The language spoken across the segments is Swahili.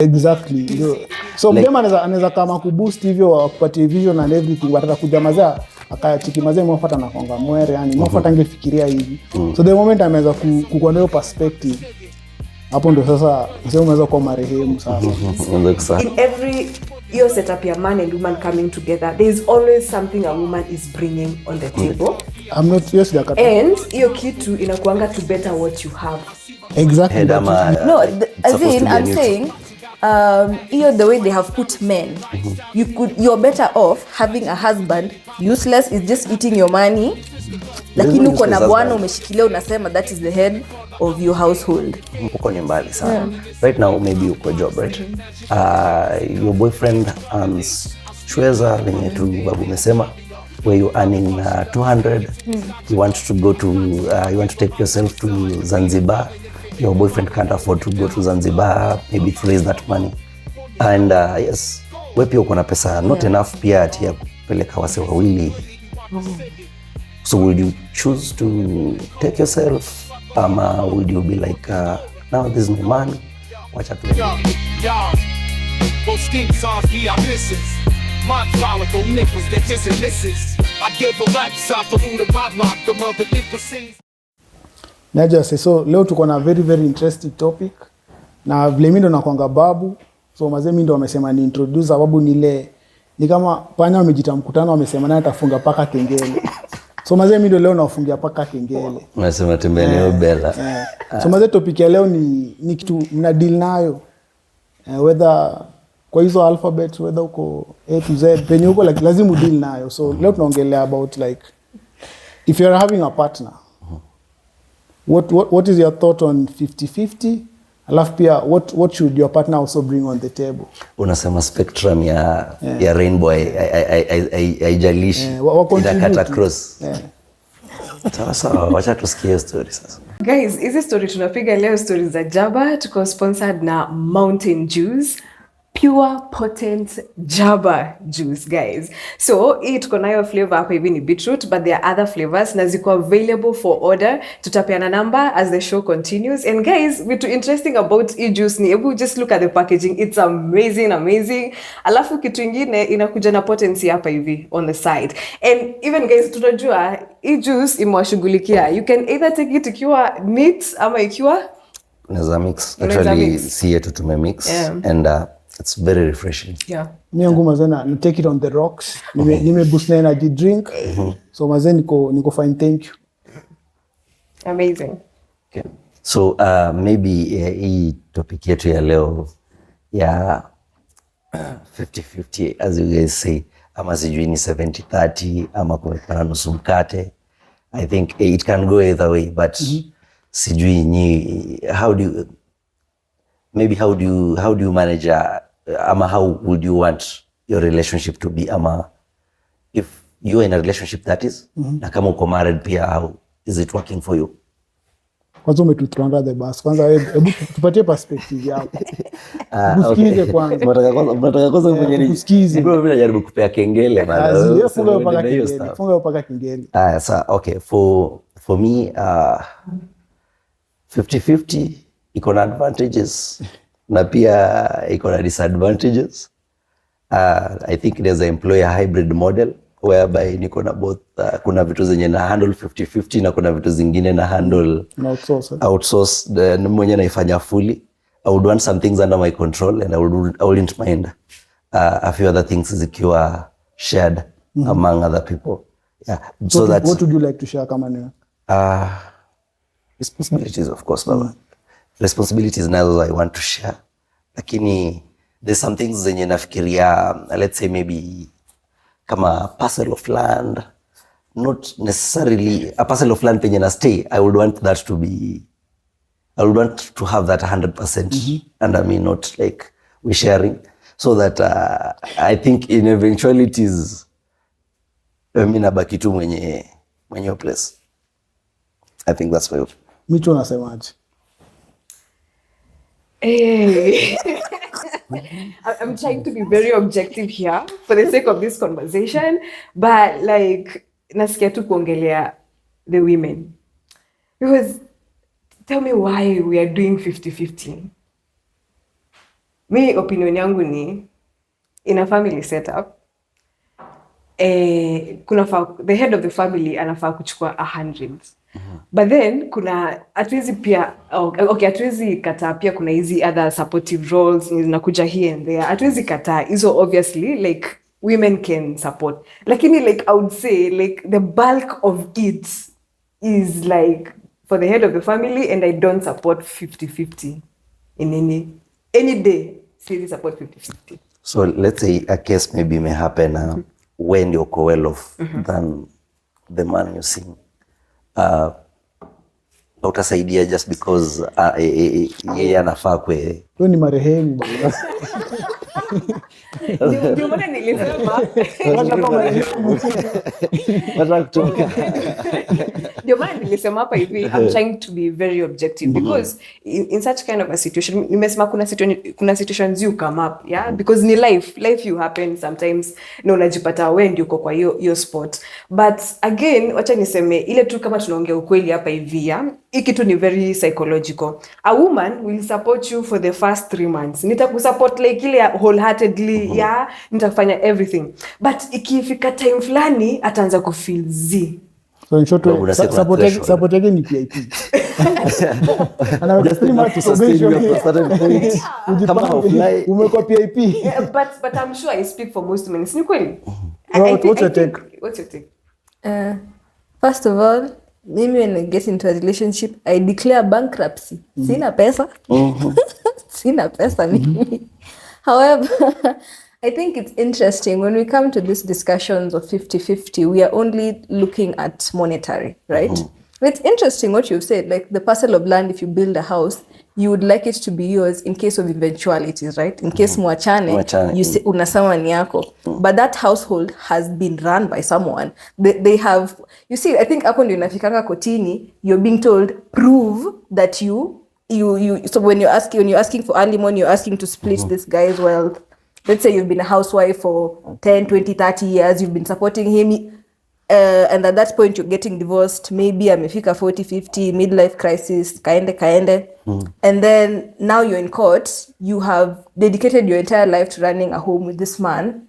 Exactly. So like, mdema anaweza kama kuboost hivyo akupatie vision and everything, but atakuja mazaa akayatiki mazee mwafuata na konga mwere, yani mwafuata angefikiria hivi. So the moment ameweza kukuwa na perspective, hapo ndo sasa msemo unaweza kuwa marehemu sasa. In every your setup, your man and woman coming together, there is always something a woman is bringing on the table. I'm not yes that. And hiyo kitu inakuanga to better what you have. Exactly. No, as in I'm saying the way they have put men, you're better off having a husband useless is just eating your money, lakini uko na bwana umeshikilia unasema that is the head of your household. Uko ni mbali sana. Right now maybe uko job, right? Your boyfriend chweza venye tu babu umesema, where you earning 200, you want to go to you want to take yourself to Zanzibar. Your boyfriend can't afford to go to Zanzibar, maybe to raise that money. And yes, wewe pia uko na pesa not enough pia ati ya kupeleka wase wawili. So would you choose to take yourself, would you be like now this is my man, watch out. Both skin songs be our misses. Montolical nipples that just illicits. I give a lifestyle for who the bot lock the mother differences. Najua so leo tuko na very very interesting topic na vile mimi ndo nakwanga babu, so mazee mimi ndo wamesema ni introduce sababu ni kama panya wamejita mkutano wamesema naye atafunga paka kengele. So mazee mimi ndo leo nafungia paka kengele. Unasema tembeleo bela. So mazee topic ya leo ni kitu mna deal nayo. Whether kwa hizo alphabet, whether uko A to Z, penye uko like lazima deal nayo. So leo tunaongelea about like if you're having a partner, what is your thought on 50-50? Alafu pia what should your partner also bring on the table? Unasema spectrum ya rainbow haijalishi itakata cross. Sasa wacha tusikie story sasa. Guys, hizi story tunapiga leo stories za Jaba, tuko sponsored na Mountain Juice. Pure potent Jaba juice, guys. So hii tuko nayo flavor hapa hivi ni beetroot, but there are other flavors na ziko available for order. Tutapeana number as the show continues. And guys, vitu interesting about hii juice ni ebu just look at the packaging. It's amazing. Alafu kitu ingine inakuja na potency hapa hivi on the side. And even guys, tunajua hii juice imewashughulikia. You can either take it ikiwa neat ama ikiwa unaweza mix. Actually si yetu tumemix and it's very refreshing. Yeah. Mimi ngoma sana na take it on the rocks. Nime boost na energy drink. So mazee niko fine, thank you. Amazing. Okay. So maybe hii topic yetu ya leo ya 50-50 as you guys say, ama sijui ni 70-30 ama kwa nusu mkate. I think it can go either way, but sijui ni how do you manage ama how would you want your relationship to be, ama if you're in a relationship that is na kama uko married pia, how is it working for you? Kwanza umetutranga the bus. Kwanza hebu tupatie perspective yako. Usikize kwanza. Unataka kwanza kwenye usikize. Bro, mimi najaribu kupea kengele bana. Funga upaka kengele. So okay, for me 50-50 iko na advantages na pia iko na disadvantages. I think there's an employer hybrid model whereby niko na both. Kuna vitu zenye na handle 50-50 na kuna vitu zingine na handle outsource. Then mwenye naifanya fully. I would want some things under my control and I wouldn't mind a few other things zikiwa shared among other people. Yeah. So what would you like to share kama ni? Responsibilities, of course, baba. Responsibilities nazo I want to share. Lakini there's some things zenye nafikiria, let's say maybe kama parcel of land, not necessarily a parcel of land penye na stay. I would want to have that 100% under me, not like we sharing, so that I think in eventualities mimi nabaki tu mwenye place. I think that's my opinion. Micho unasemaje? Hey. I'm trying to be very objective here for the sake of this conversation, but like nasikia tu kuongelea the women, because tell me why we are doing 50-50. Mi opinion yangu ni in a family setup, the head of the family anafaa kuchukua 100. But then kuna hatuwezi pia hatuwezi kataa pia kuna hizi other supportive roles zinakuja here and there. Hatuwezi kataa hizo, obviously like women can support, lakini like I would say like the bulk of it is like for the head of the family, and I don't support 50-50 in any day. Siwezi support 50-50. So let's say a case maybe may happen when you're well off than the man you see. Utasaidia just because yeye anafaa kwe. Wewe ni marehemu. Ndio maana nilisema ndio maana nilisema hapa hivi, I'm trying to be very objective because in such kind of a situation, nimesema kuna situations you come up, yeah, because ni life you happen sometimes, na unajipata wewe ndio uko kwa hiyo spot. But again, wacha niseme ile tu, kama tunaongea ukweli hapa hivi, yeah, hii kitu ni very psychological. A woman will support you for the first 3 months. Nitakusupport like ile wholeheartedly, yeah, nitakufanya everything. But ikifika time fulani ataanza kufeel z. So in short, support again ni PIP. Just to sustain you at a certain point. Umekuwa PIP. But I'm sure I speak for most men. Ni kweli? What's your take? What's your take? First of all, mimi when I get into a relationship, I declare bankruptcy. Sina pesa. Sina pesa mimi. However, I think it's interesting when we come to these discussions of 50-50, we are only looking at monetary, right? It's interesting what you've said, like the parcel of land, if you build a house, you would like it to be yours in case of eventualities, right? In case mwachane, you say unasema ni yako. But that household has been run by someone. They have, you see, I think hapo ndio inafikanga kotini, you're being told, prove that you so when you're asking for alimony, you're asking to split this guy's wealth. Let's say you've been a housewife for 10, 20, 30 years, you've been supporting him, and at that point you're getting divorced, maybe amefika 40, 50, midlife crisis, kaende. And then now you're in court, you have dedicated your entire life to running a home with this man,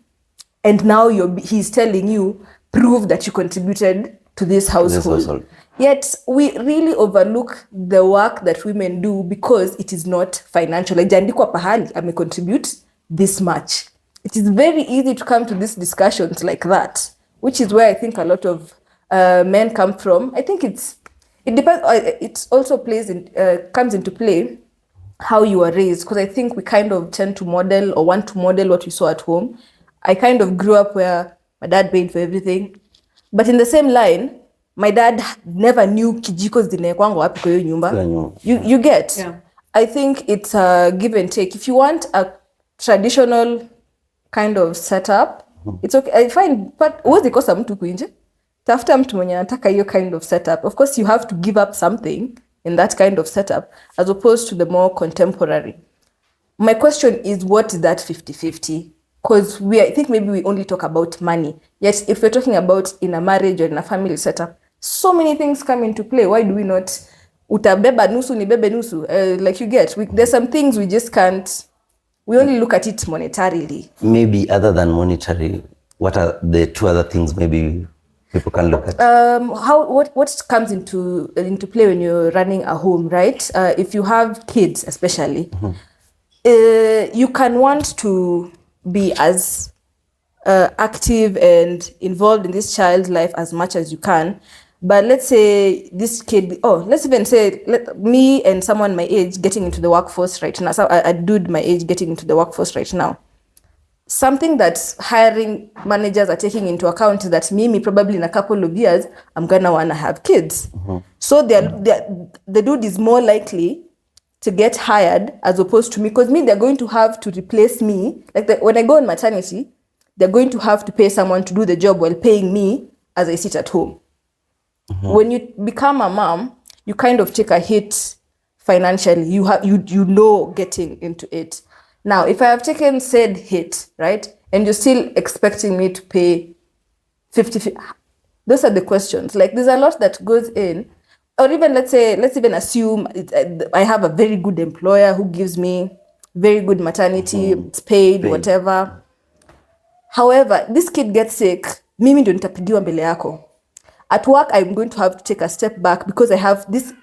and now he's telling you, prove that you contributed to this household. Yet we really overlook the work that women do because it is not financial. Haijandikwa pahali amecontribute this much. It is very easy to come to these discussions like that, which is where I think a lot of men come from. I think it depends. It also comes into play how you are raised, because I think we kind of tend to model or want to model what we saw at home. I kind of grew up where my dad paid for everything, but in the same line, my dad never knew kijiko zinaekwango wapi kwa hiyo nyumba. You get? Yeah. I think it's a give and take. If you want a traditional kind of setup, it's okay. I find, but uwezi kosa mtu kuinje. Tafuta mtu mwenye anataka hiyo kind of setup. Of course, you have to give up something in that kind of setup as opposed to the more contemporary. My question is, what is that 50-50? Because I think maybe we only talk about money. Yet, if we're talking about in a marriage or in a family setup, so many things come into play. Why do we not utabeba nusu ni bebe nusu? Like you get, there's some things we just can't. We only look at it monetarily. Maybe other than monetary, what are the two other things maybe people can look at? What comes into play when you're running a home, right? If you have kids, especially, you can want to be as active and involved in this child's life as much as you can. But let's say this kid, let's even say me and someone my age getting into the workforce right now. So a dude my age getting into the workforce right now. Something that hiring managers are taking into account is that me probably in a couple of years, I'm going to want to have kids. So the dude is more likely to get hired as opposed to me, because they're going to have to replace me. Like when I go on maternity, they're going to have to pay someone to do the job while paying me as I sit at home. When you become a mom, you kind of take a hit financially. You know getting into it. Now, if I have taken said hit, right, and you're still expecting me to pay 50, those are the questions. Like there's a lot that goes in. Or even let's even assume I have a very good employer who gives me very good maternity, it's paid, whatever. However, this kid gets sick, mimi ndo nitapigiwa mbele yako. At work, I'm going to have to take a step back because I have this.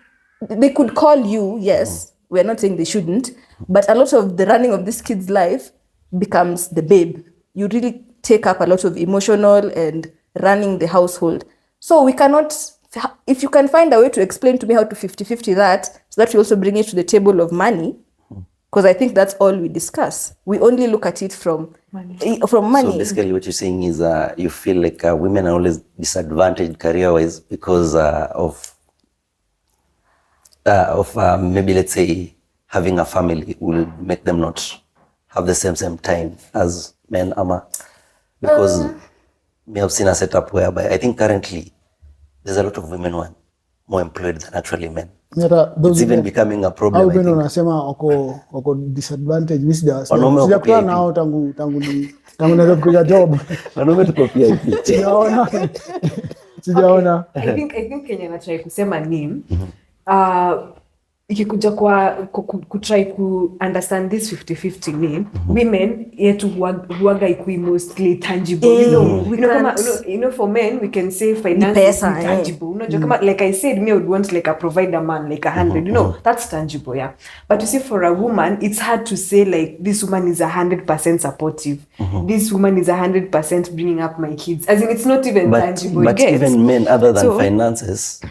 They could call you, yes. We're not saying they shouldn't, but a lot of the running of this kid's life becomes the babe. You really take up a lot of emotional and running the household. So we cannot, if you can find a way to explain to me how to 50-50 that, so that we also bring it to the table of money, because I think that's all we discuss. We only look at it from money. So basically what you're saying is you feel like women are always disadvantaged career-wise because of maybe, let's say, having a family will make them not have the same time as men, ama. Because we have seen a setup whereby I think currently there's a lot of women who are more employed than actually men. It's even becoming a problem. Women wanasema wako disadvantage. Mimi sijakutana nao tangu naweza kuja job. Wanaume tuko pia hivi. Sijaona. I think Kenya na try kusema ni ikikuja kwa kutry ku understand this 50-50 ni women yetu huaga ikui mostly tangible. You know for men we can say finance is tangible. Unajua kama like I said, me would want like a provider man like 100. That's tangible, yeah. But you see for a woman it's hard to say like this woman is 100% supportive. This woman is 100% bringing up my kids. As in it's not even tangible. But even men other than finances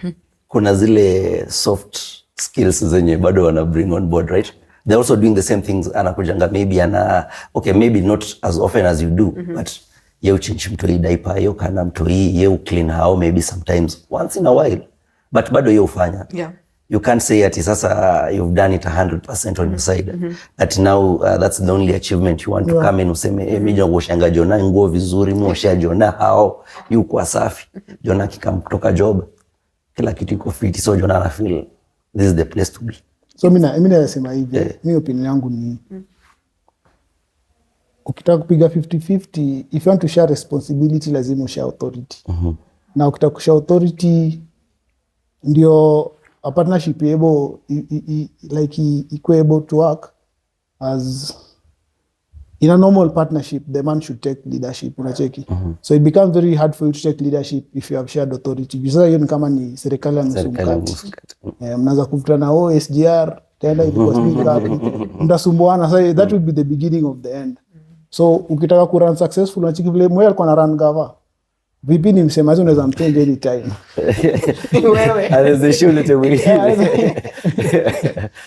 kuna zile soft skills zenye bado wana bring on board, right? They're also doing the same things. Anakujanga maybe okay, maybe not as often as you do, but ye uchinchi mtoi diaper, ye ukana mtoi, ye clean how maybe sometimes once in a while, but bado ye ufanya. Yeah. You can't say ati sasa you've done it 100% on your side. That now that's the only achievement you want to come in useme mimi naoshanga Jona nguo vizuri, muosha Jona hao, yuko safi. Jona kikam kutoka job, kila kitu iko fit, so Jona ana feel this is the place to be. So mimi nasema hivi, mimi opinion yangu ni ukitaka kupiga 50-50, if you want to share responsibility lazima ushare authority. Na ukitaka kushare authority ndio a partnership able to work as in a normal partnership. The man should take leadership, unacheki. So it becomes very hard for you to take leadership if you have shared authority. Sasa hiyo ni kama ni serikali ya msumbukaji. Mnaanza kuvutana SGR tenda ilikuwa speaker mtasumbuana. So that would be the beginning of the end. So ukitaka ku run successful, unacheki vile mwe alikuwa na run gava. Vipi ni msemaji unaweza mtende anytime. Wewe. Anaweza shule tewe.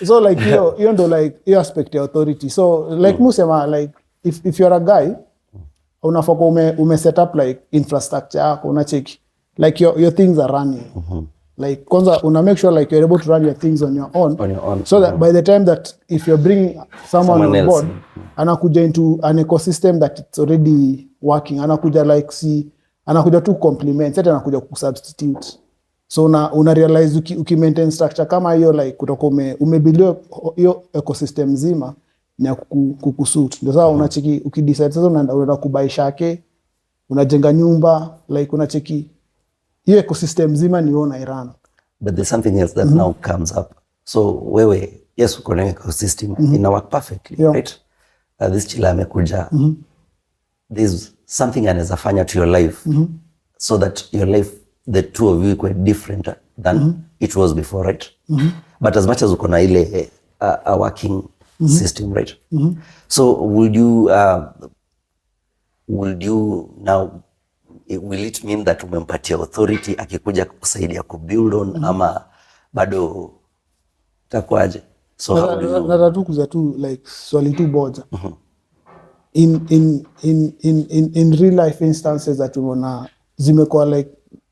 So like you know like your aspect of authority. So like musema like if you're a guy unafaka ume set up like infrastructure yako, unacheki like your things are running. Like kwanza una make sure like you're able to run your things on your own. So that by the time that if you're bringing someone on board, anakuja into an ecosystem that it's already working, anakuja like anakuja tu complement, sasa anakuja kusubstitute. So una realize uki maintain structure kama hiyo like kutoka umebuild hiyo ecosystem nzima na kukusuit. Ndio sasa unacheki ukidecide sasa unaenda kubaisha yake, unajenga nyumba like unacheki hiyo ecosystem nzima ni ona Iran. But there's something else that now comes up. So wewe yes uko na ecosystem ina work perfectly, right? This chila amekuja. There's something anaweza fanya to your life so that your life, the two of you were different than it was before, right? But as much as uko na ile a working system, right? So will you now, will it mean that umempatia authority akikuja kukusaidia kubuild on ama bado takwaje? So natatukuza tu like swali tu boja. In real life instances that unaona zimekuwa like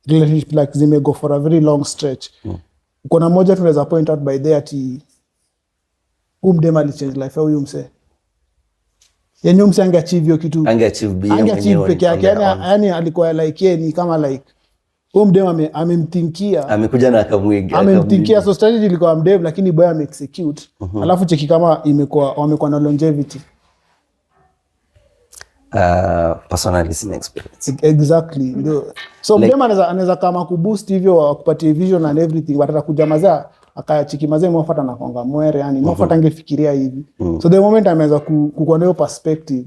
relationship like zimego for a very long stretch. Kuna moja tunaweza point out by there ati umdema ali change life au umse. Yani umse angeachieve hiyo kitu. Angeachieve peke yake. Yani alikuwa like yeye ni kama like umdema amemthinkia. Amekuja na akamwiga. Amemthinkia, so strategy ilikuwa mdem lakini boy ame-execute. Alafu cheki kama wamekuwa na longevity. Personally sina experience. Exactly. So like, mdema anaweza kama kuboost hivyo akupatie vision and everything, but atakuja mazaa akachiki mazee mwafuata na konga mwere yani mwafuata angefikiria hivi. So the moment ameweza kukuwa na hiyo perspective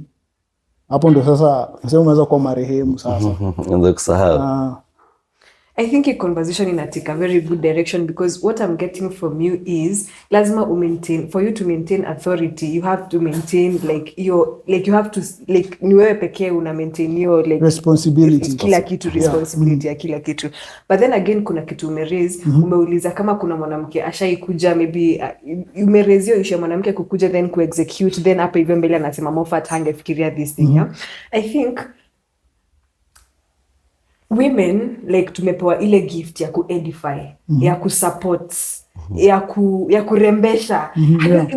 hapo ndo sasa nasema unaweza kuwa marehemu sasa. Unaweza kusahau. I think a conversation in a take a very good direction, because what I'm getting from you is lazima for you to maintain authority, you have to maintain you have to ni wewe pekee una maintain your responsibility, kila kitu responsibility ya kila kitu. But then again kuna kitu umeraise, umeuliza kama kuna mwanamke ashaikuja maybe umeraise hiyo issue mwanamke kukuja then kuexecute, then hapa hivyo mbele anasema Moffat hangefikiria this thing. Yeah, I think women tumepewa ile gift ya kuedify, ya kusupport, ya kurembesha.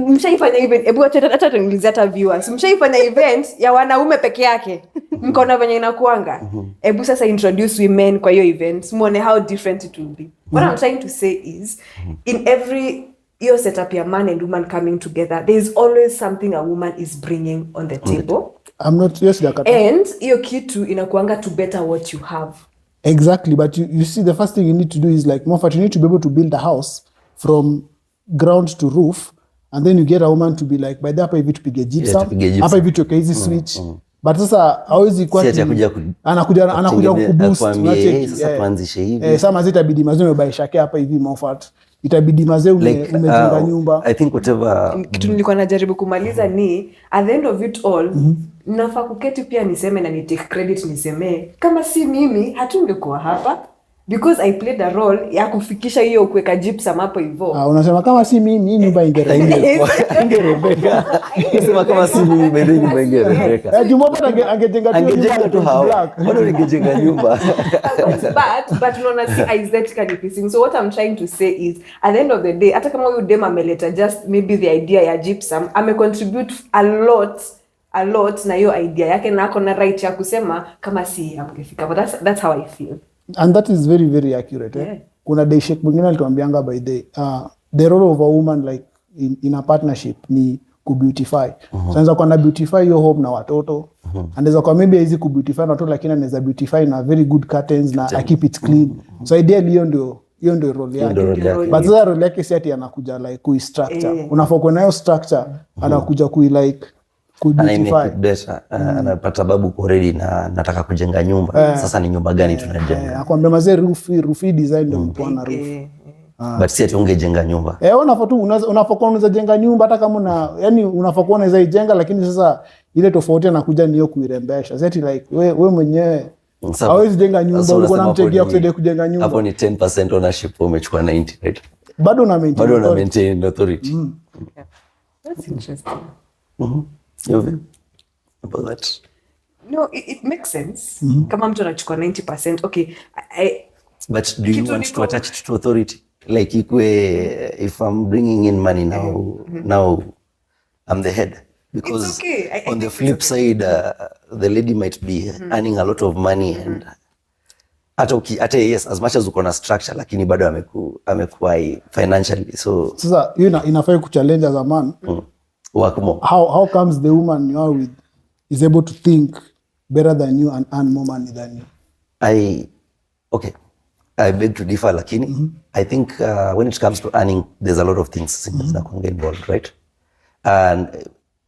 Mshaifanya event, hebu hata tuulize hata viewers, mshaifanya event ya wanaume peke yake? Mkono venye inakuanga. Hebu sasa introduce women kwa hiyo event, muone how different it will be. What I'm trying to say is in every your setup ya man and woman coming together, there is always something a woman is bringing on the table. I'm not and hiyo kitu inakuanga to better what you have. Exactly, but you see the first thing you need to do is Moffat, you need to be able to build a house from ground to roof, and then you get a woman to be by the hapa hivi tupige gypsum, hapa hivi tuweke hizi switch. But sasa hawezi kwa anakuja kuboost sasa tuanzishe hivi. Sasa mazee itabidi mazee umebaisha hapa hivi Moffat. Itabidi mazee umejenga nyumba. I think whatever kitu nilikuwa najaribu kumaliza ni at the end of it all nafaa kuketi pia niseme na ni take credit niseme kama si mimi hatungekuwa hapa, because I played a role ya kufikisha hiyo kuweka gypsum hapo hivyo. Unasema kama si mimi nyumba ingerembeka. Unasema kama si mimi bado nyumba ingerembeka. Moffat angejenga tu hao. Bado ningejenga nyumba. But unaona si aesthetically pleasing. So what I'm trying to say is at the end of the day, hata kama huyu dem ameleta just maybe the idea ya gypsum, contribute a lot na hiyo idea yake, na ako na right ya kusema kama si amgefika. But that's how I feel. And that is very very accurate. Yeah. Kuna day shake mwingine alituambianga by the role of a woman in a partnership ni kubeautify. So anaweza kuwa na beautify your home na watoto. Anaweza kuwa maybe hizi kubeautify na watoto, lakini anaweza beautify na very good curtains na I keep it clean. So ideally hiyo ndio role yake. But the role yake si ati anakuja kuistructure. Unafaa kuwa nayo structure, anakuja anapata babu already na nataka kujenga nyumba. Sasa ni nyumba gani tunajenga? Akwambia mazee roof design ndio mpo na roof. But si ati ungejenga nyumba. Unafaa unaweza jenga nyumba hata kama unafaa kuwa unaweza ijenga, lakini sasa ile tofauti anakuja niyo kuirembesha. Sasa wewe mwenyewe hawezi jenga nyumba, uko na mtegia kusaidia kujenga nyumba. Hapo ni 10% ownership, umechukua 90, right? Bado una maintain authority. That's interesting. Your view about that? No, it makes sense. Kama mtu anachukua 90%, okay. But do you want to attach it to authority? If I'm bringing in money now I'm the head. Because it's okay. on the flip side, the lady might be earning a lot of money and hata yes, as much as uko na structure, lakini bado amekuwa financially. So sasa hiyo inafaa kuchallenge as a man. Work more. How comes the woman you are with is able to think better than you and earn more money than you? I beg to differ, lakini I think when it comes to earning, there's a lot of things zinakuanga involved, right? And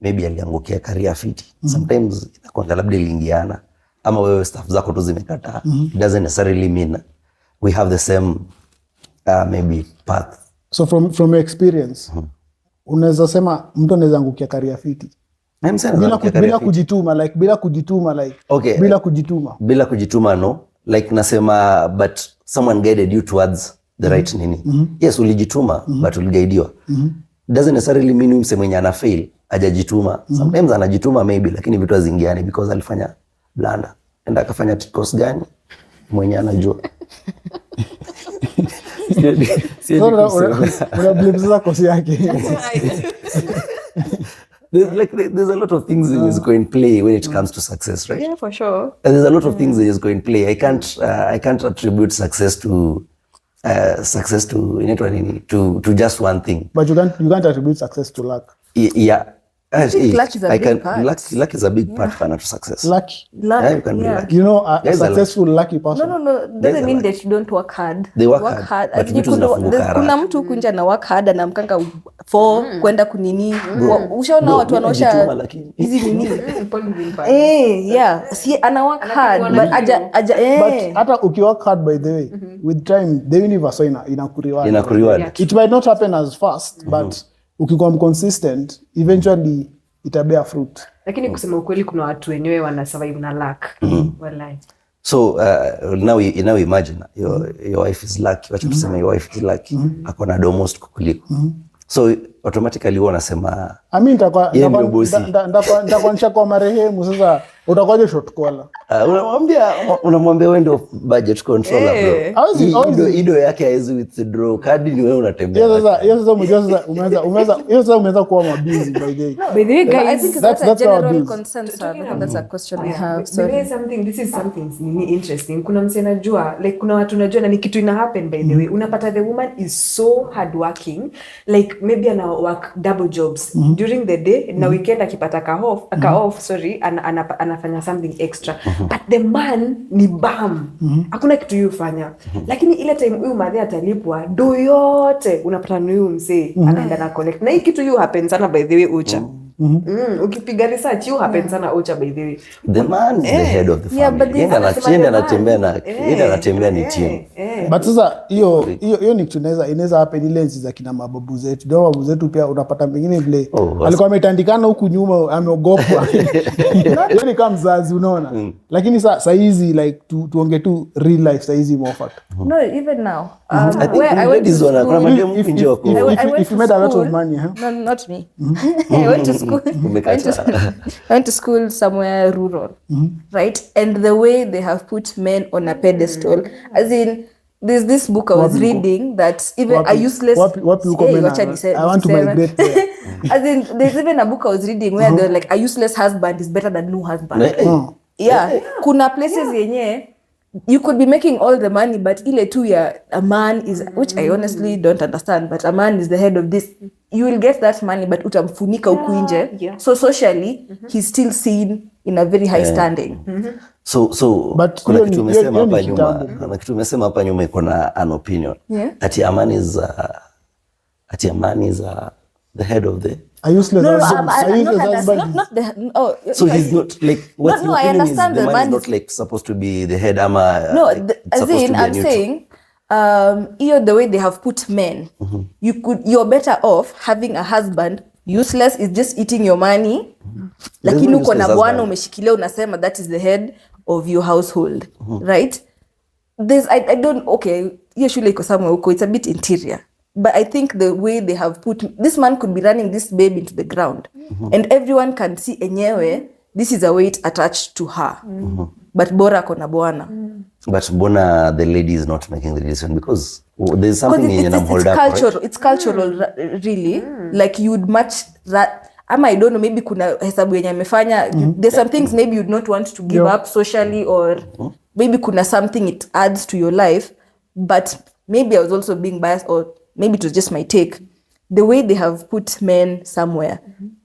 maybe aliangukia career fit. Sometimes inakuanga labda iliingiana ama wewe staff zako tu zimekataa. It doesn't necessarily mean we have the same maybe path. So from your experience, unaweza sema mtu anaweza angukia career fit bila kujituma bila kujituma no, nasema but someone guided you towards the right nini. Yes, ulijituma but uligaidiwa. Doesn't necessarily mean mse mwenye ana fail hajajituma. Sometimes anajituma maybe, lakini vitu hazingiani because alifanya blunder. Enda akafanya course gani mwenye anajua. There's a lot of things that is going to play when it comes to success, right? Yeah, for sure. And there's a lot of things that is going to play. I can't attribute success to to just one thing. But you can't attribute success to luck. Yeah, think luck is a big part. Luck is a big part to success. Lucky. Luck, Yeah, you can be lucky. You know, a Guys are successful lucky person. No, Guys doesn't are mean lucky. that you don't work hard. They work hard, but vitu zinafunguka haraka. Kuna mtu kunja na work hard anamkanga kwenda kunini. Ushaona watu wanaosha Najituma lakini. hizi nini? Yeah, si ana work hard but But hata ukiwork hard, by the way, with time the universe inakuriward. Inakuriward. It might not happen as fast, but ukikuwa consistent, eventually itabear fruit. Lakini kusema ukweli kuna watu wenyewe wana survive na luck. Wallahi. So now imagine your wife is lucky. Wacha tuseme your wife is lucky. Akona almost kukuliko. So automatically wewe unasema nitakuanisha kwa marehemu. Sasa utakuwaje short caller? Unamwambia wewe ndio budget controller bro. Ido yake haizi withdraw kadi ni wewe unatembea. Umeweza kuwa mabizi by the way. By the way guys, I think that's a general consensus. I think that's a question we have. So this is something interesting. Kuna mse najua, like kuna watu najua na ni kitu ina happen by the way. Unapata the woman is so hardworking, like maybe ana work double jobs during the day na weekend akipata ka off anafanya something extra. But the man ni bam. Hakuna kitu yufanya. Lakini ile time huyu madhe atalipwa do yote unapata ni huyu mse anaenda na collect. Na hii kitu yu happen sana by the way Ucha. Ukipiga research yu happen sana Ucha by the way. The man is the head of the family. Yeah, but yeye anatembea ni team. But sasa hiyo ni kitu inaweza happen ile enzi za kina mababu zetu. Ndio mababu zetu pia unapata pengine vile alikuwa ametandikana huku nyuma ameogopa. Hiyo ni kama mzazi unaona. Lakini sasa hizi like tuonge tu real life sasa hizi more fact. no, even now. I went to school. If you made a lot of money, No, not me. I went to school. I went to school somewhere rural, right? And the way they have put men on a pedestal, as in, there's this book I was reading that even a useless. What you I want to migrate there. As in, there's even a book I was reading where they're like, a useless husband is better than no husband. Yeah, kuna places yenye you could be making all the money, but ile tu ya a man is, which I honestly don't understand, but a man is the head of this. You will get that money, but utamfunika huku nje. So socially, he's still seen in a very high standing. So But kuna kitu umesema hapa nyuma iko na an opinion. Ati a man is the head of the so he's not like what's no, I understand the man is not like supposed to be the head as in I'm saying the way they have put men, you're better off having a husband useless is just eating your money, lakini uko na bwana umeshikilia unasema that is the head of your household, right? I don't, okay, hiyo shule iko somewhere huko, it's a bit interior. But I think the way they have put, this man could be running this babe into the ground, and everyone can see enyewe, this is a weight attached to her. But bora kona bwana. But bona the lady is not making the decision because there's something in hold up. Cultural, right? It's cultural, really. Like you would match that. I don't know, maybe kuna hesabu yenye amefanya. There's some things maybe you'd not want to give up socially, or maybe kuna something it adds to your life. But maybe I was also being biased, or maybe it was just my take. The way they have put men somewhere,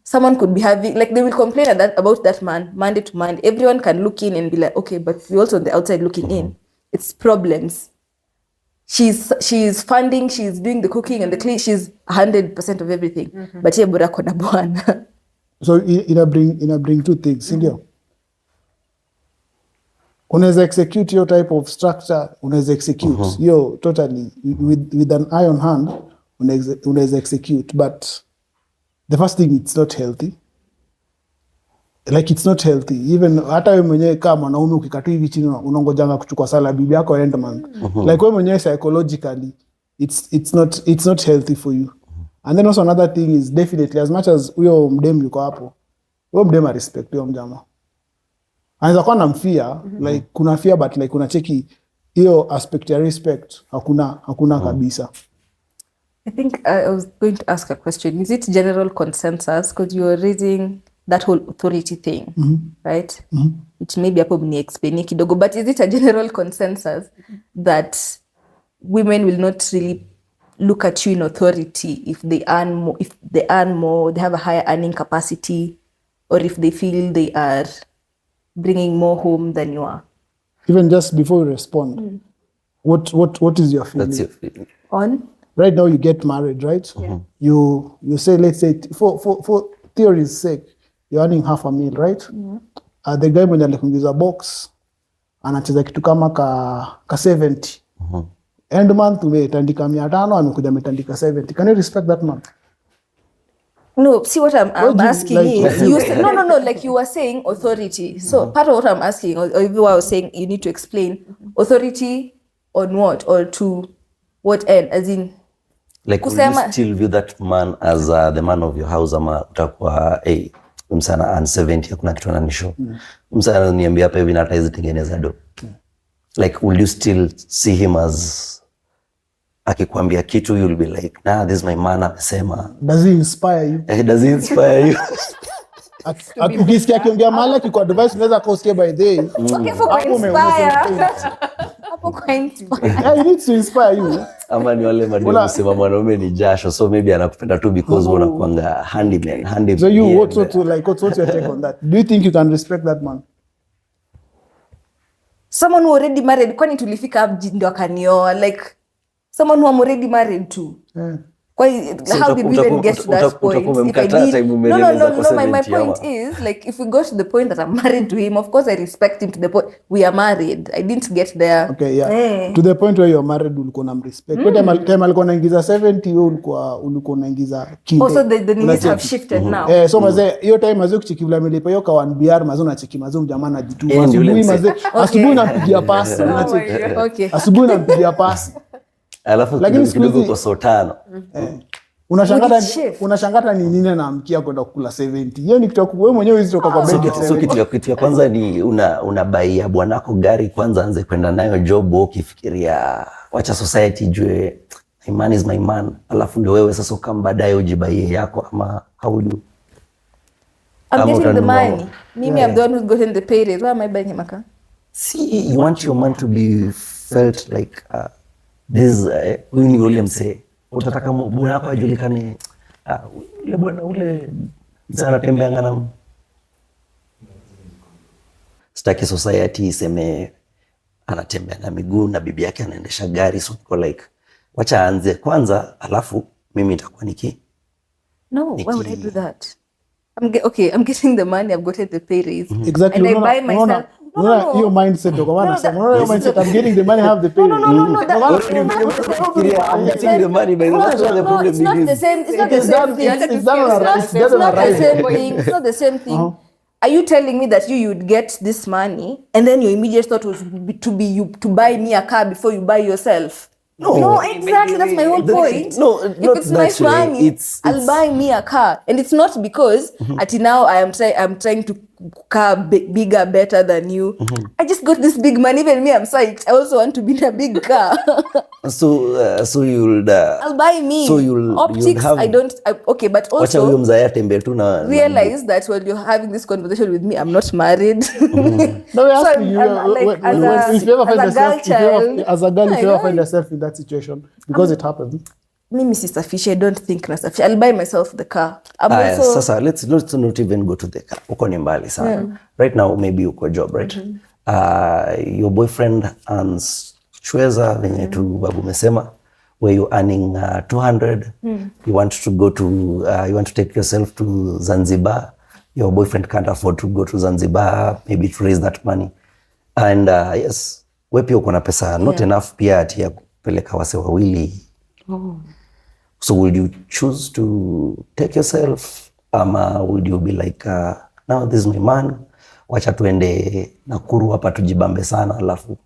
someone could be having, like they will complain about that man Monday to Monday. Everyone can look in and be like, okay, but we're also on the outside looking in. It's problems. She's funding, she's doing the cooking and the clean, she's 100% of everything. But ye bora kona bwana. So ina bring two things, ndio. Unaweza execute your type of structure, unaweza execute yo totally with an eye on hand, unaweza execute, but the first thing, it's not healthy. Like it's not healthy. Even hata wewe mwenyewe kama mwanaume ukikatu hivi chini unangojanga kuchukua sala bibi yako aende man. Like wewe mwenyewe psychologically it's not healthy for you. And then also another thing is definitely, as much as huyo mdem yuko hapo, huyo mdem respect huyo mjama. Anaweza kuwa namfia, like kuna fear, but like unacheki hiyo aspect ya respect hakuna kabisa. I think I was going to ask a question. Is it general consensus, because you are raising that whole authority thing, right? Which maybe hapo mni explain kidogo, but is it a general consensus that women will not really look at you in authority if they earn more, they have a higher earning capacity, or if they feel they are bringing more home than you are. Even just before you respond, what is your feeling? That's your feeling. On? Right now you get married, right? You say, let's say, for theory's sake, you're earning $500,000, right? The guy mwenye alikuingiza box anacheza kitu kama ka 70. End month umetandika 500, amekuja ametandika 70. Can you respect that man? No, see what I'm asking like- is, you say, no, like you were saying authority. So part of what I'm asking, or if I was saying, you need to explain authority on what, or to what end, as in, Like, will you still view that man as the man of your house, ama utakuwa msana and 70 hakuna kitu ananisho. Msana niambia hapa hivi na hata hizi tengeneza do. Like, will you still see him as akikwambia kitu, you'll be like, nah, this is my man amesema. Does he inspire you? Does he inspire you? Ukisikia akiongea mahali kiko advice unaweza kusikia by the way. okay, for Hapo inspire. Hapo kwa inspire. Yeah, he needs to inspire you. Ama ni wale mademu kusema mwanaume ni jasho, so maybe anakupenda tu because unakuanga handyman. So you, what's your take on that? Do you think you can respect that man? Someone who already married, kwani tulifika ndio akanioa, like someone who I'm already married to. Yeah. How did we even get to that point? If I did, no, my point is, like, if we go to the point that I'm married to him, of course I respect him to the point we are married. I didn't get there. Okay, yeah. To the point where you're married, ulikuwa na respect. Kwa time alikuwa anaingiza 70, wewe ulikuwa unaingiza kile. Also the needs have shifted now. So mazee, hiyo time mazee kucheki vile amelipa hiyo ka 1 BR mazee unacheki mazee mjamaa anajituma. Asubuhi nampigia pasi. Okay. Asubuhi nampigia pasi. Alafu kidogo kwa so 5. Unashangata ni nini naamkia kwenda kukula 70. Hiyo ni kitu wewe mwenyewe hizo kwa bed. So kitu ya kwanza ni unabaia bwanako gari kwanza, anze kwenda nayo job, ukifikiria wacha society jue my man is my man, alafu ndio wewe sasa kama baadaye ujibaie yako, ama how do I'm getting the money. Mimi I'm the one who's gotten the pay raise. Why am I buying him a car? See, you want your man to be felt like this huyu ni ule msee. Utataka bwana wako ajulikane, ule bwana ule sana tembea ngana. Sitaki society iseme anatembea na miguu na bibi yake anaendesha gari, so like wacha aanze kwanza, alafu mimi nitakuwa No, why would I do that? I'm getting the money, I've gotten the pay raise. Exactly. And I buy myself. No. Your mindset kwa maana sema your mindset, I'm getting the money, have the pay. No. I'm getting the money, but that's what the problem is. It's not the same thing. It's not the same thing. Are you telling me that you would get this money and then your immediate thought was to buy me a car before you buy yourself? No, exactly. That's my whole point. No, if it's my money, I'll buy me a car, and it's not because until now I'm trying to car bigger, better than you. I just got this big money. Even me, I'm psyched. I also want to be in a big car. So you'll. I'll buy me. So you'll optics. Have, okay, but also realize that when you're having this conversation with me, I'm not married. No, we're asking you. If you ever find yourself, as a girl, if you ever find yourself in that situation, because it happens. Mimi si safishi, I don't think na safishi. I'll buy myself the car. Sasa let's not even go to the car. Uko ni mbali sana. Right now maybe uko job, right? Your boyfriend earns chweza venye tu babu mesema, where you earning 200. You want to go to you want to take yourself to Zanzibar. Your boyfriend can't afford to go to Zanzibar, maybe to raise that money. And yes, wewe pia uko na pesa not enough pia ati ya kupeleka wase wawili. So would you choose to take yourself, ama would you be like now this is my man, wacha tuende Nakuru hapa tujibambe sana, alafu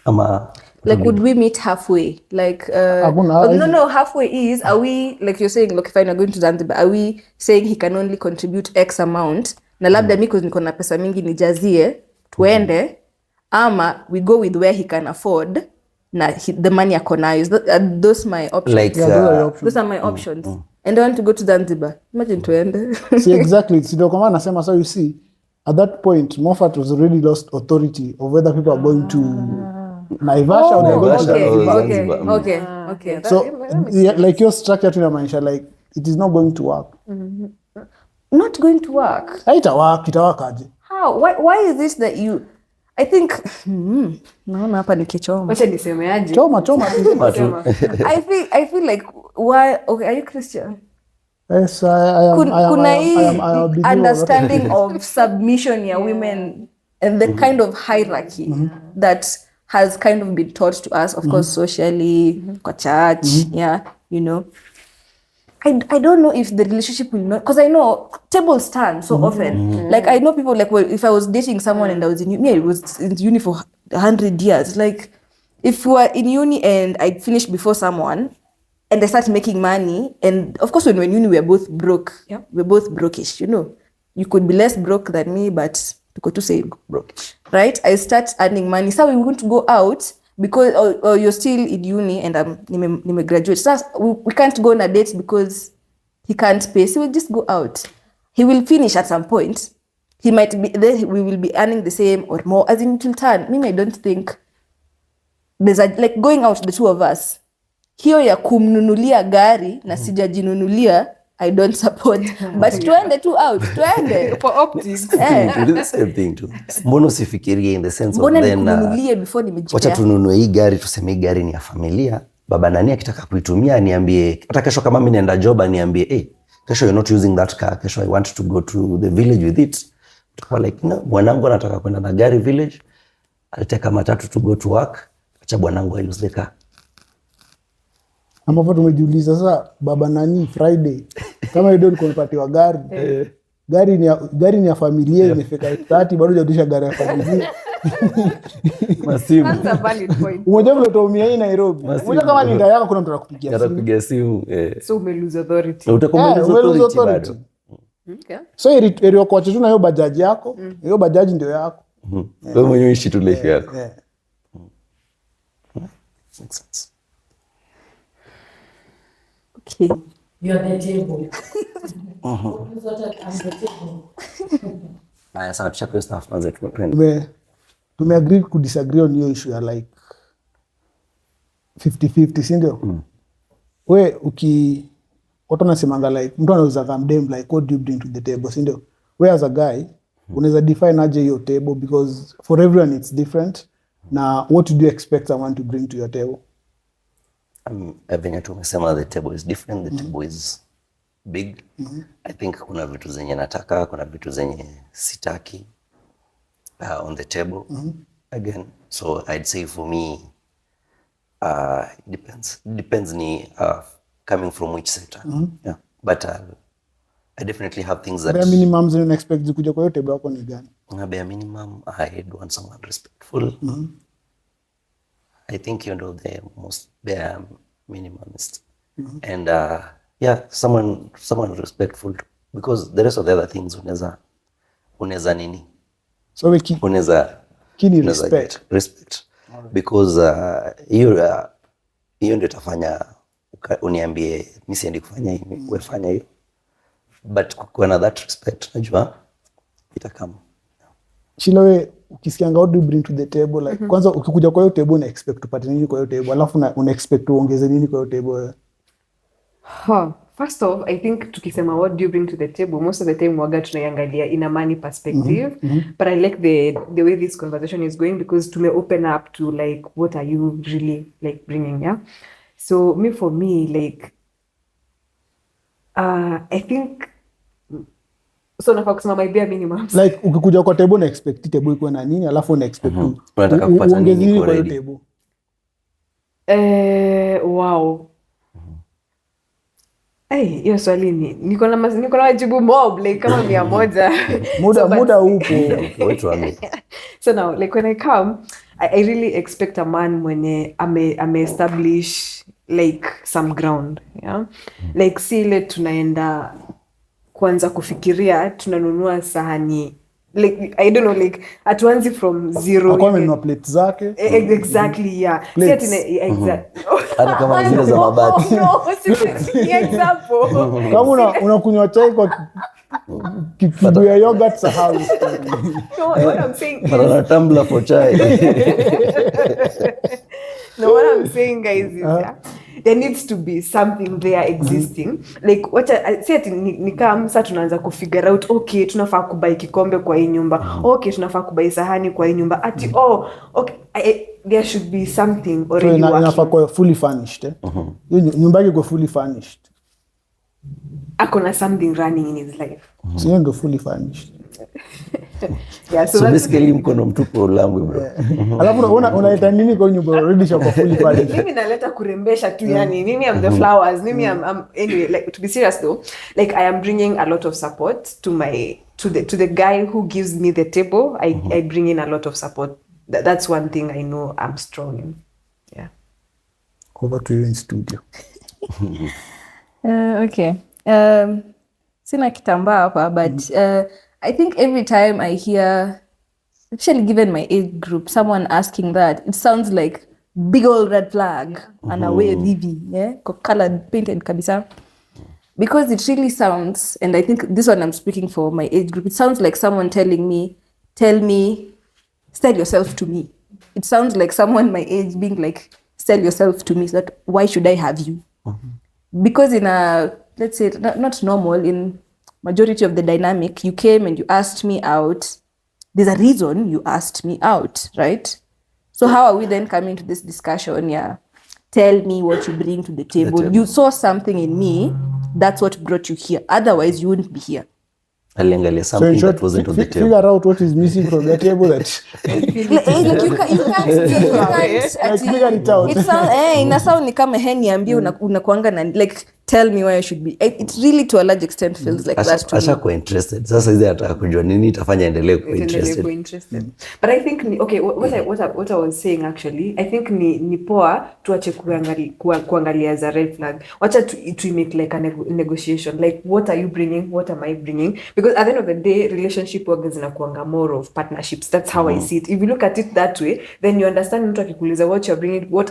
ama like would we meet halfway? Like no, halfway is, are we, like you're saying, look, if I'm going to Zanzibar, are we saying he can only contribute X amount na labda mimi because niko na pesa mingi nijazie tuende, ama we go with where he can afford na the money ako nayo? Those my options. Like those are my options. And I want to go to Zanzibar. Imagine tuende. See, exactly. Ndio kwa maana nasema, so you see, at that point Moffat was already lost authority of whether people are going to Naivasha or they're going to Zanzibar. Okay. So like your structure tunamaanisha like it is not going to work. Not going to work. Itawakaje? How? Why is this that you? I think naona hapa nikichoma. Wacha nisemeaje? Choma. I feel like why? Okay, are you Christian? Yes, I am. Kuna I am hii understanding of submission ya women and the kind of hierarchy that has kind of been taught to us, of course, socially, kwa church, yeah, you know. I don't know if the relationship will not, because I know tables stand so often. Like I know people like, well, if I was dating someone and I was in uni, I was in uni for 100 years. Like if we were in uni and I finished before someone and I start making money, and of course when we're in uni we're both broke. Yeah. We're both brokish, you know. You could be less broke than me, but tuko tu say brokish. Right? I start earning money. So we want to go out because or you're still in uni and nime graduate. So we can't go on a date because he can't pay. So we'll just go out. He will finish at some point. He might be then we will be earning the same or more. As in it will turn. I don't think there's like going out the two of us. Hiyo ya kumnunulia gari na sijajinunulia, I don't support. But tuende tu out, tuende. For optics. To do the same thing too. Mbona usifikirie in the sense of then nikununulie before nimejipea. Wacha tununue hii gari, tuseme hii gari ni ya familia. Baba nani akitaka kuitumia niambie, hata kesho kama mimi naenda job niambie, kesho you're not using that car, kesho I want to go to the village with it. Tuko like, no, bwanangu anataka kwenda na gari village. Alitaka matatu to go to work. Acha bwanangu use the car. Ambapo tumejiuliza sasa baba nani Friday kama ndio ulikuwa unapatiwa gari. Gari ni ya familia imefika 30 bado hujadisha gari ya familia. Masimu. That's a valid point. Umoja vile utaumia hii Nairobi. Umoja kama ni ndio yako kuna mtu anakupigia simu. Atapigia simu. So ume lose authority. Utakuwa lose authority bado. Okay. So eri kwa tu na hiyo bajaji yako, hiyo bajaji ndio yako. Wewe mwenyewe ishi tu life yako. Makes sense. Okay. You are the table. Haya sawa, tuchapwe stuff kwanza tuende. Tumeagree ku disagree on hiyo issue ya like 50-50, si ndio? Wewe watu wanasemanga like mtu anaweza kamdem like what do you bring to the table, si ndio? Wewe as a guy unaweza define aje hiyo table because for everyone it's different. Na what do you expect someone to bring to your table? Venye tumesema the table is different, the table is big. I think kuna vitu zenye nataka, kuna vitu zenye sitaki on the table. Again, so I'd say for me it depends ni coming from which sector. Yeah, but I definitely have things that bare minimum you expect zikuja kwa hiyo table yako ni gani? Bare minimum, I'd want someone respectful. I think you know the most bare minimumist. And yeah, someone respectful too. Because the rest of the other things unaweza nini? So we unaweza respect. Because hiyo ndio itafanya uniambie mimi siendi kufanya hivi, wewe fanya hiyo. But kwa na that respect najua itakama. Chilowe ukisikianga what do you bring to the table like kwanza ukikuja kwa hiyo table una expect upate nini kwa hiyo table alafu una expect uongeze nini kwa hiyo table? First off, I think tukisema what do you bring to the table, most of the time waga tunaiangalia in a money perspective. But I like the way this conversation is going because to open up to like what are you really like bringing, yeah? So for me like I think so nafaa kusema my bare minimum. Like ukikuja kwa table na expect table iko na nini alafu una expect unataka kupata nini kwa hiyo table? Wow. Hiyo swali niko na majibu mob like kama 100. Muda upo. So now like when I come I really expect a man mwenye ame establish like some ground, yeah? Like si ile tunaenda kwanza kufikiria tunanunua sahani like I don't know, like atuanzi from zero. Akwa amenunua plate zake. Exactly, yeah. Plates. Exactly. Hata kama zile za mabati. No, seriously, example. Kama unakunywa chai kwa kibuyu ya yogurt sahau. No, what I'm saying is, Banana tumbler for chai. no, what I'm saying, guys, is there needs to be something there existing. Like what I said, ni kama sasa tunaanza kufigure out, okay, tunafaa kubai kikombe kwa hii nyumba. Okay, tunafaa kubai sahani kwa hii nyumba. Ati okay, there should be something already working. Inafaa kuwa fully furnished. Nyumba yake iko fully furnished. Akona something running in his life. Sio ndo fully furnished. Yeah, So basically mkono mtupu ulambwe bro. Alafu unaita nini kwa nyumba already shako fully furnished? Mimi naleta kurembesha tu yani. Mimi I'm the flowers. Mimi I'm anyway, like to be serious though, like I am bringing a lot of support to the guy who gives me the table. I bring in a lot of support. That's one thing I know I'm strong in. Yeah. Over to you in studio. Okay. Sina kitambaa hapa, but I think every time I hear, especially given my age group, someone asking that, it sounds like big old red flag and away vivi, yeah, colored, painted kabisa. Because it really sounds, and I think this one I'm speaking for my age group, it sounds like someone telling me, sell yourself to me. It sounds like someone my age being like, sell yourself to me, so that why should I have you? Because in a, let's say, not normal, in majority of the dynamic, you came and you asked me out. There's a reason you asked me out, right? So how are we then coming to this discussion? Yeah, tell me what you bring to the table. You saw something in me. That's what brought you here. Otherwise, you wouldn't be here. Aliangalia something that wasn't on the table. Figure out what is missing from the table that You can't figure it out. It sounds ina sound ni kama heni ambie unakuanga na like tell me where I should be. It really to a large extent feels like that to me. Ashakuwa interested. Sasa hizi ataka kujua nini itafanya endelee kuwa interested. But I think what I was saying actually, I think ni poa tuache kuangalia za red flag. Wacha to make like a negotiation. Like what are you bringing? What am I bringing? Because at the end of the day, relationship work is inakuanga more of partnerships. That's how I see it. If you look at it that way, then you understand mtu akikuuliza what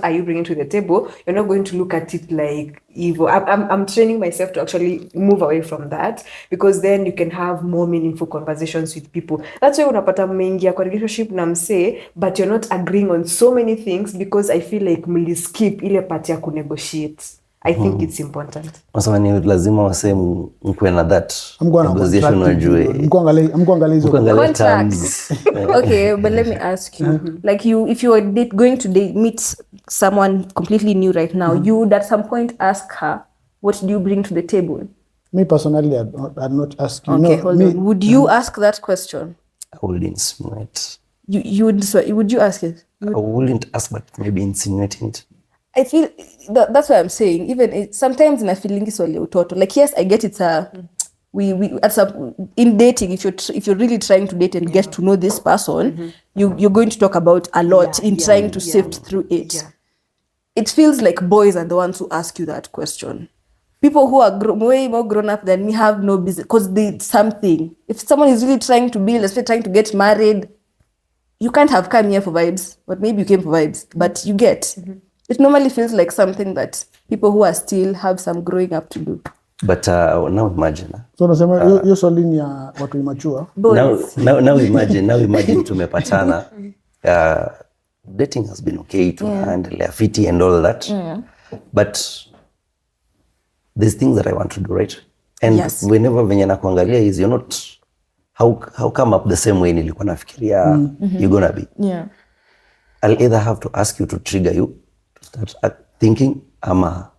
are you bringing to the table? You're not going to look at it like evil. I'm training myself to actually move away from that, because then you can have more meaningful conversations with people. That's why unapata mmeingia kwa relationship na msee, but you're not agreeing on so many things because I feel like mliskip ile part ya kunegotiate. I think it's important. Masama ni lazima wasee mkwe na that negotiation wajue. Mkuangalia hizo contracts. Okay, but let me ask you. Like if you were going to meet someone completely new right now, you would at some point ask her, what do you bring to the table? Me personally, I'd not ask you. Okay, no, hold on. Would you ask that question? I would insinuate. Would you ask it? I wouldn't ask, but maybe insinuating it. I feel that's what I'm saying. Even sometimes in a feeling is wale utoto. Like yes, I get it's we at some in dating. If you're really trying to date and get to know this person, you're going to talk about a lot in trying to sift through it. Yeah. It feels like boys are the ones who ask you that question. People who are way more grown up than me have no business because they something. If someone is really trying to build, especially trying to get married, you can't have come here for vibes, but maybe you came for vibes. But you get. It normally feels like something that people who are still have some growing up to do. But now imagine. So unasema hiyo swali ni ya watu immature. Now imagine tumepatana. Dating has been okay to handle fiti and all that. But there's things that I want to do, right? And whenever venye nakuangalia is you're not how come up the same way nilikuwa nafikiria you're gonna be. Yeah. I'll either have to ask you to trigger you to start thinking ama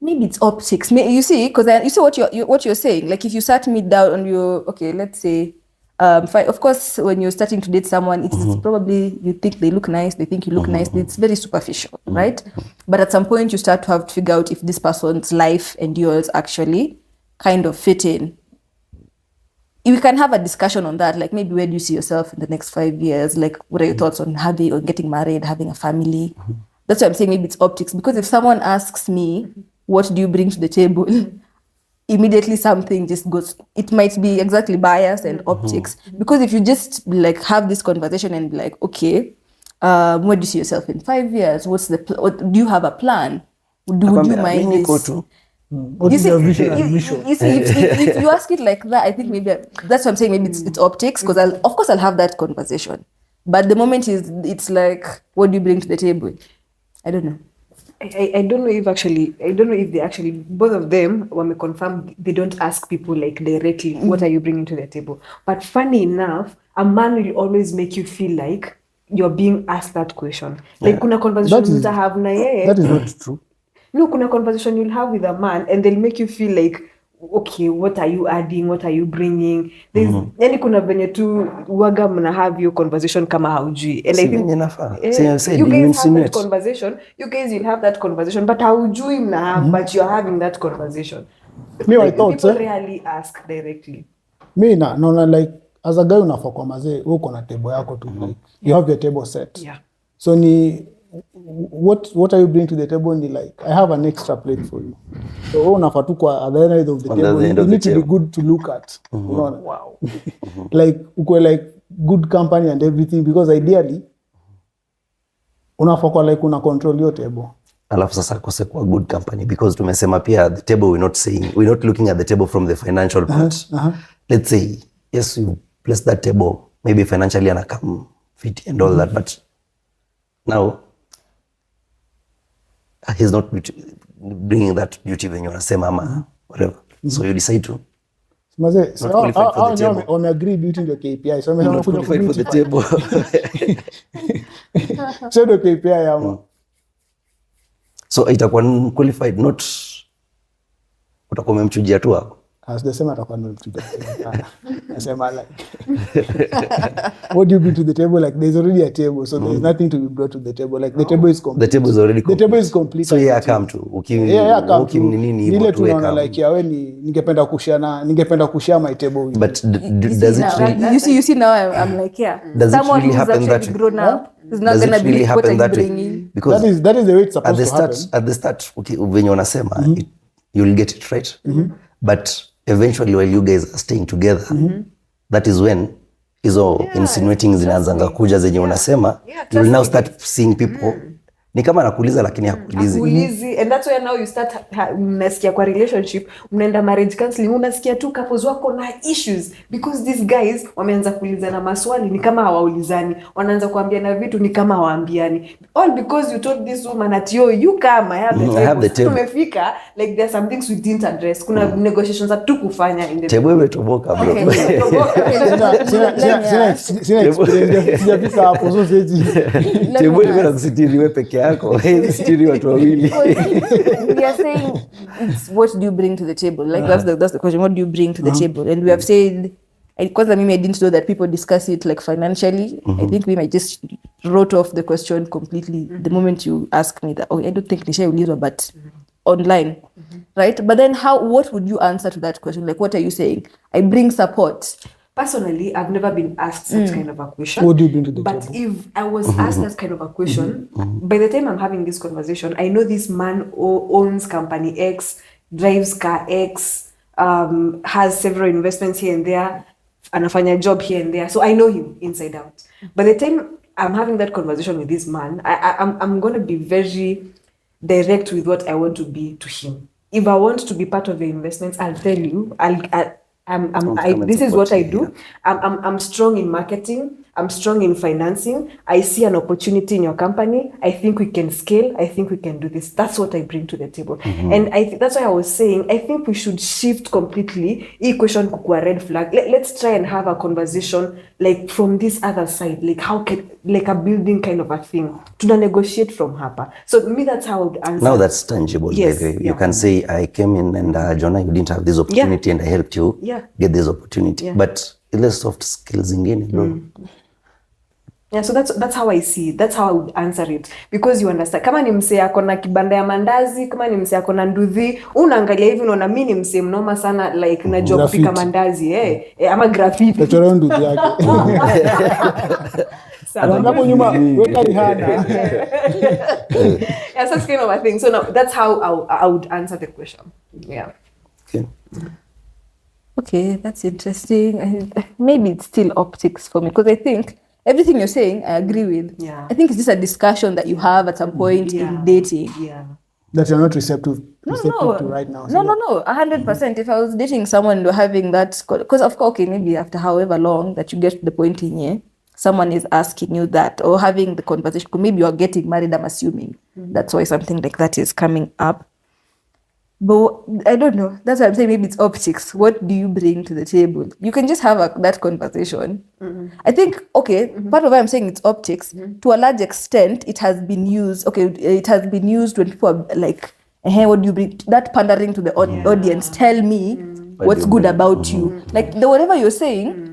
maybe it's optics. You see, because you see what you're saying. Like if you sat me down on your let's say, of course, when you're starting to date someone, it's probably you think they look nice, they think you look nice. It's very superficial, right? But at some point, you start to have to figure out if this person's life and yours actually kind of fit in. We can have a discussion on that. Like maybe where do you see yourself in the next 5 years? Like what are your thoughts on getting married, having a family? That's why I'm saying maybe it's optics. Because if someone asks me, what do you bring to the table? immediately something just goes, it might be exactly bias and optics, because if you just like have this conversation and be like, okay, where do you see yourself in 5 years, what's the what, do you have a plan, would you Nakwambia, mind mimi niko this? tu. What You is see, your vision and mission? you see, if you ask it like that, I think maybe that's what I'm saying. Maybe it's optics, because of course I'll have that conversation, but the moment it's like, what do you bring to the table? I don't know. I don't know if they actually, both of them, when we confirm, they don't ask people like directly, what are you bringing to the table? But funny enough, a man will always make you feel like you're being asked that question. Like, kuna conversation That is- you'll have na yeye. That is not true. No, kuna conversation you'll have with a man and they'll make you feel like, okay, what are you adding? What are you bringing? There's yani kuna venye tu waga mna have your conversation kama haujui. And I Si think venye inafaa. eh, Si I said, you you guys have insinuate. that conversation. You guys will have that conversation, but haujui mna have, but you're having that conversation. Me, my Like, thoughts, people eh? rarely ask directly. Mi naona like as a guy unafaa kwa mazee uko na table yako tu, like you have your table set. Yeah. So ni what are you bringing to the table, ni like I have an extra plate for you. So wewe unafaa tu kwa at the end of the On the table, end you of the need to be table. good to look at. Unaona? Wow. Like uko like good company and everything, because ideally unafaa kwa like una control your table. Alafu sasa kose kwa good company, because tumesema pia the table, we're not looking at the table from the financial part. Let's say yes, you place that table, maybe financially anakam fit and all that, but now he's not bringing that beauty when you wanasema ama whatever. So you decide to Mazee, Not qualified for the table. wameagree beauty ndio KPI. So wamesema not kuja qualified for the beauty. table. So ndio KPI ama. So itakuwa qualified, not utakuwa umemchujia tu hapo. Sijasema atakuwa ni mtu. Nasema like what do you bring to the table? Like there's already a table, so there's nothing to be brought to the table. Like the table is complete. The table is already The table is complete. So yeah, come to Ukimnini hivyo tu weka. Like yawe ni ningependa kushare my table with but you. does it really You see now I'm like, yeah, Does it someone really who's happen actually that way? grown up is not does gonna it be really like, what are happen you that way? bringing? Because That is the way it's supposed to happen. at the start okay, when you wanasema you'll get it right, but eventually while you guys are staying together, that is when hizo insinuating zinaanzanga kuja zenye unasema, you will now start seeing people ni kama anakuuliza lakini hakuulizi. Hakuulizi. And that's where now you start mnasikia kwa relationship, mnaenda marriage counseling, unasikia tu couples wako na issues because these guys wameanza kuulizana maswali ni kama hawaulizani, wanaanza kuambiana vitu ni kama hawaambiani, all because you told this woman at you come, I have the table. Tumefika like there are some things we didn't address, kuna negotiations hatu kufanya in the Table imetoboka bro. Sina experience. Sijafika hapo, so siwezi. Table imena kusitiri wewe peke yako, sitiri watu wawili. We are saying it's what do you bring to the table? Like that's the question. What do you bring to the table? And we have said, because I didn't know that people discuss it like financially. I think we might just wrote off the question completely the moment you ask me that. Oh, I don't think Nisha will use, but online, right? But then what would you answer to that question? Like, what are you saying? I bring support. Personally, I've never been asked such kind of a question. What do you bring to the but table? if I was asked that kind of a question, by the time I'm having this conversation, I know this man owns company X, drives car X, has several investments here and there, anafanya job here and there. So I know him inside out. By the time I'm having that conversation with this man, I'm going to be very direct with what I want to be to him. If I want to be part of the investments, I'll tell you, this is what I do. I'm strong in marketing. I'm strong in financing. I see an opportunity in your company. I think we can scale. I think we can do this. That's what I bring to the table. And that's why I was saying, I think we should shift completely. Equation kukua red flag. Let's try and have a conversation like from this other side. Like like a building kind of a thing. To negotiate from Hapa. So me, that's how I would answer. Now that's tangible. Yes, Like, yeah. you can say, I came in and Jonah, you didn't have this opportunity and I helped you get this opportunity. But ile soft skills ingine, bro. Yeah, so that's how I see it. That's how I would answer it. Because you understand, kama ni msee ako na kibanda ya mandazi, kama ni msee ako na nduthi, unaangalia hivi unaona mimi ni msee mnoma sana, like najua kupika mandazi, ama graffiti. Tachora ndugu yake. Hapo nyuma weka Rihanna. Yeah, such kind of a thing. So now that's how I would answer the question. Yeah. skin. Okay, that's interesting. Maybe it's still optics for me because I think everything you're saying, I agree with. Yeah. I think it's just a discussion that you have at some point in dating. Yeah. That you're not receptive No, to right now. no, 100%. If I was dating someone and we're having that, because of course, okay, maybe after however long that you get to the point in here, someone is asking you that or having the conversation. Maybe you're getting married. I'm assuming that's why something like that is coming up. But I don't know. That's what I'm saying. Maybe it's optics. What do you bring to the table? You can just have that conversation. I think, okay, part of why I'm saying it's optics, to a large extent, it has been used. Okay, it has been used when people are like, hey, what do you bring? That pandering to the audience. Tell me what's do you good bring? about you. Like, whatever you're saying,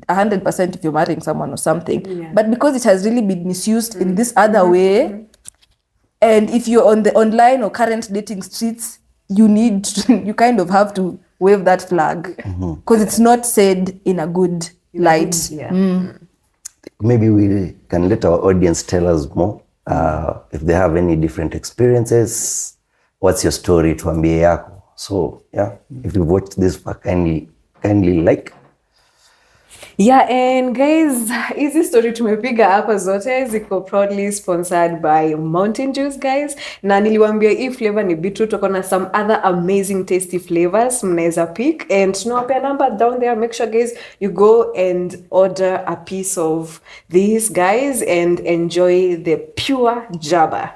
100% if you're marrying someone or something. Yeah. But because it has really been misused in this other way, and if you're on the online or current dating streets, you kind of have to wave that flag because it's not said in a good light. Yeah. Maybe we can let our audience tell us more if they have any different experiences. What's your story? Tuambie yako. So yeah, if you've watched this, kindly like. Yeah, and guys, hizi story tumepiga hapa zote ziko proudly sponsored by Mountain Juice, guys. Na niliwaambia hii flavor ni beetroot, tuko na some other amazing tasty flavors mnaweza pick, and tunawapea number down there. Make sure guys you go and order a piece of these guys and enjoy the pure jaba.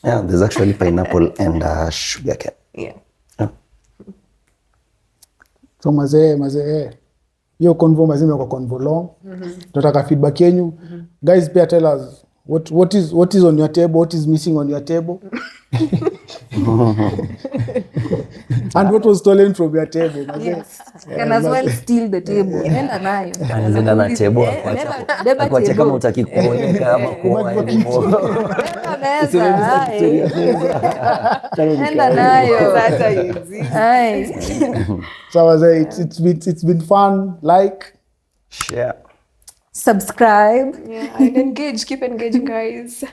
Yeah, there's actually pineapple and sugar cane. Yeah. So mazee hiyo convo mazima kwa convo long. Tunataka feedback yenu. Guys, pia tell us what is on your table, what is missing on your table. And what was stolen from your table. Mazee. Yes. Can as well steal the table. Nenda nayo. Anaenda na table Beba akuache table. kama utaki kuoneka ama kuoa anymore. Beba meza. Nenda nayo. Hata hizi. Ai. So mazee, it's been fun. Like, Share. Subscribe. Yeah, and engage, keep engaging guys.